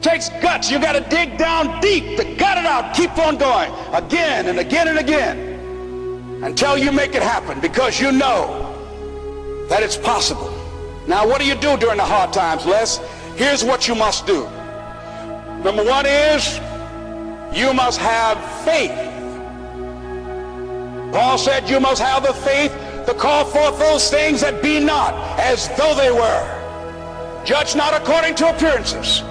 Takes guts. You got to dig down deep to gut it out. Keep on going again and again and again until you make it happen, because you know that it's possible. Now, what do you do during the hard times, Les? Here's what you must do. Number one is you must have faith. Paul said you must have the faith to call forth those things that be not as though they were. Judge not according to appearances.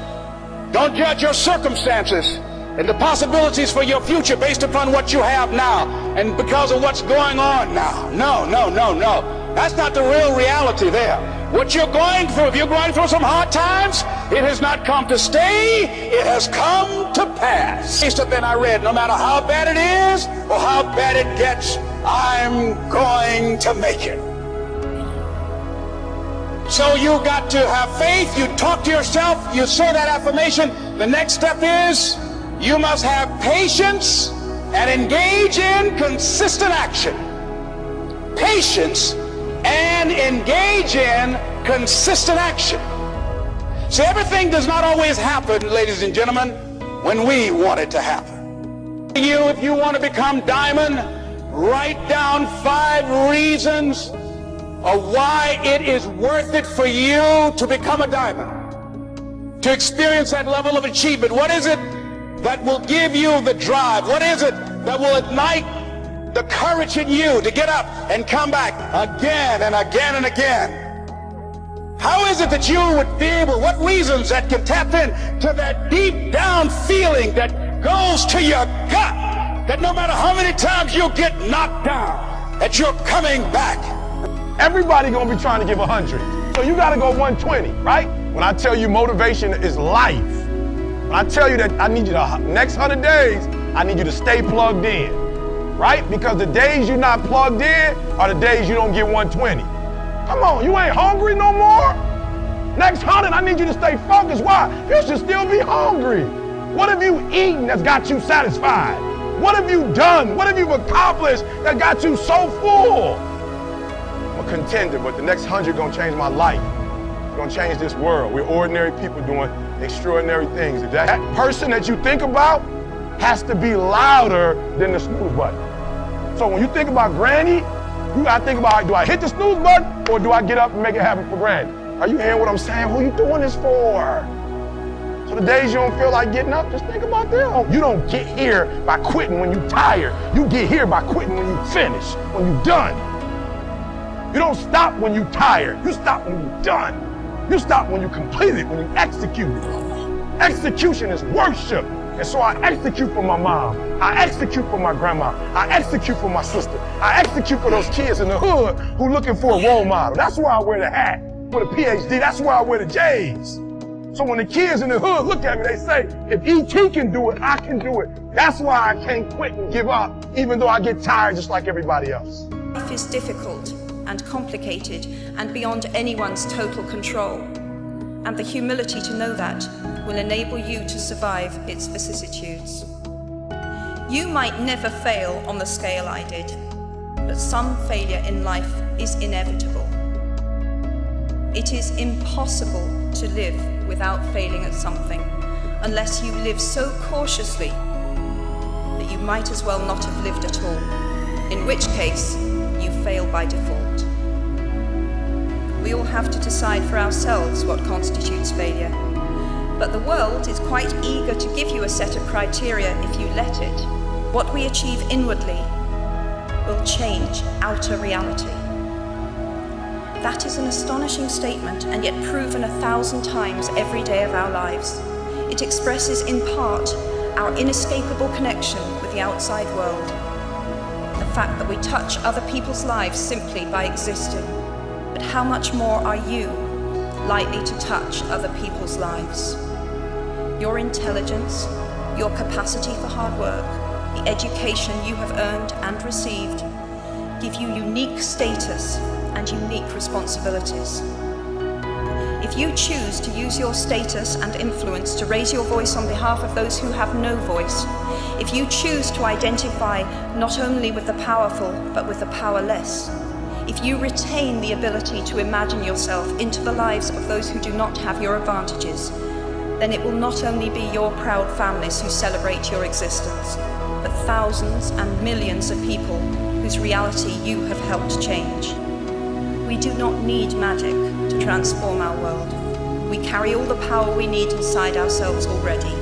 Don't judge your circumstances and the possibilities for your future based upon what you have now and because of what's going on now. No, no, no, no. That's not the real reality there. What you're going through, if you're going through some hard times, it has not come to stay, it has come to pass. Then I read, no matter how bad it is or how bad it gets, I'm going to make it. So you got to have faith, you talk to yourself, you say that affirmation. The next step is you must have patience and engage in consistent action. Patience and engage in consistent action. See, everything does not always happen, ladies and gentlemen, when we want it to happen. If you want to become diamond, write down 5 reasons of why it is worth it for you to become a diamond, to experience that level of achievement. What is it that will give you the drive? What is it that will ignite the courage in you to get up and come back again and again and again? How is it that you would be able, what reasons that can tap into that deep down feeling that goes to your gut, that no matter how many times you get knocked down, that you're coming back? Everybody gonna be trying to give 100. So you gotta go 120, right? When I tell you motivation is life, when I tell you that I need you the next 100 days, I need you to stay plugged in, right? Because the days you're not plugged in are the days you don't get 120. Come on, you ain't hungry no more? Next 100, I need you to stay focused. Why? You should still be hungry. What have you eaten that's got you satisfied? What have you done? What have you accomplished that got you so full? I'm a contender, but the next 100 gonna change my life. It's gonna change this world. We're ordinary people doing extraordinary things. That person that you think about has to be louder than the snooze button. So when you think about Granny, you gotta think about, do I hit the snooze button or do I get up and make it happen for Granny? Are you hearing what I'm saying? Who are you doing this for? So the days you don't feel like getting up, just think about them. You don't get here by quitting when you're tired. You get here by quitting when you finish, when you're done. You don't stop when you're tired. You stop when you're done. You stop when you complete it, when you execute it. Execution is worship. And so I execute for my mom. I execute for my grandma. I execute for my sister. I execute for those kids in the hood who looking for a role model. That's why I wear the hat with a PhD. That's why I wear the J's. So when the kids in the hood look at me, they say, if E.T. can do it, I can do it. That's why I can't quit and give up, even though I get tired just like everybody else. Life is difficult and complicated and beyond anyone's total control. And the humility to know that will enable you to survive its vicissitudes. You might never fail on the scale I did, but some failure in life is inevitable. It is impossible to live without failing at something, unless you live so cautiously that you might as well not have lived at all, in which case you fail by default. We all have to decide for ourselves what constitutes failure, but the world is quite eager to give you a set of criteria if you let it. What we achieve inwardly will change outer reality. That is an astonishing statement, and yet proven 1,000 times every day of our lives. It expresses in part our inescapable connection with the outside world. The fact that we touch other people's lives simply by existing. But how much more are you likely to touch other people's lives? Your intelligence, your capacity for hard work, the education you have earned and received give you unique status and unique responsibilities. If you choose to use your status and influence to raise your voice on behalf of those who have no voice, if you choose to identify not only with the powerful but with the powerless, if you retain the ability to imagine yourself into the lives of those who do not have your advantages, then it will not only be your proud families who celebrate your existence, but thousands and millions of people whose reality you have helped change. We do not need magic to transform our world. We carry all the power we need inside ourselves already.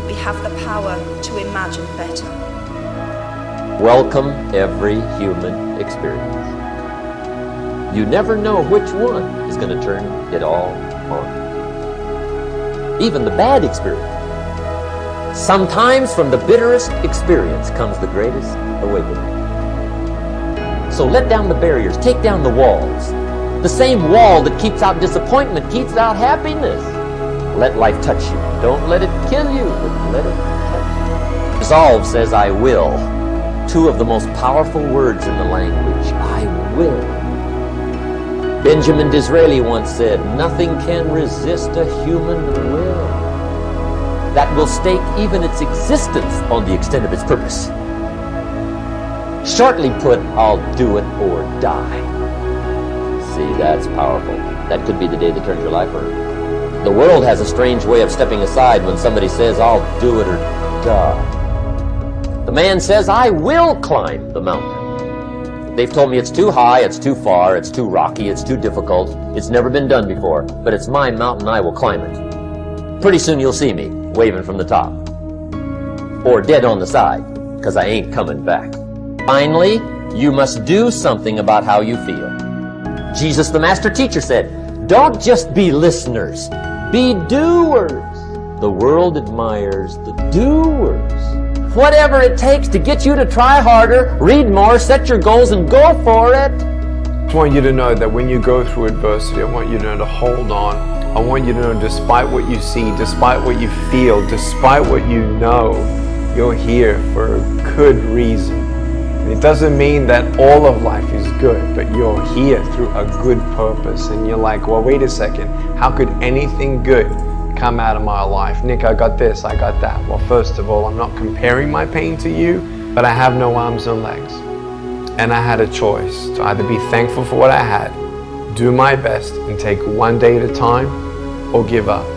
We have the power to imagine better. Welcome every human experience. You never know which one is going to turn it all on. Even the bad experience. Sometimes from the bitterest experience comes the greatest awakening. So let down the barriers, take down the walls. The same wall that keeps out disappointment keeps out happiness. Let life touch you. Don't let it kill you, but let it touch you. Resolve says, I will. Two of the most powerful words in the language. I will. Benjamin Disraeli once said, nothing can resist a human will that will stake even its existence on the extent of its purpose. Shortly put, I'll do it or die. See, that's powerful. That could be the day that turns your life around. The world has a strange way of stepping aside when somebody says, I'll do it or die. The man says, I will climb the mountain. They've told me it's too high, it's too far, it's too rocky, it's too difficult, it's never been done before, but it's my mountain, I will climb it. Pretty soon you'll see me waving from the top. Or dead on the side, because I ain't coming back. Finally, you must do something about how you feel. Jesus, the master teacher, said, don't just be listeners, be doers. The world admires the doers. Whatever it takes to get you to try harder, read more, set your goals, and go for it. I just want you to know that when you go through adversity, I want you to know to hold on. I want you to know, despite what you see, despite what you feel, despite what you know, you're here for a good reason. And it doesn't mean that all of life is good, but you're here through a good purpose. And you're like, well, wait a second, how could anything good come out of my life? Nick, I got this, I got that. Well, first of all, I'm not comparing my pain to you, but I have no arms and legs. And I had a choice to either be thankful for what I had, do my best, and take one day at a time, or give up.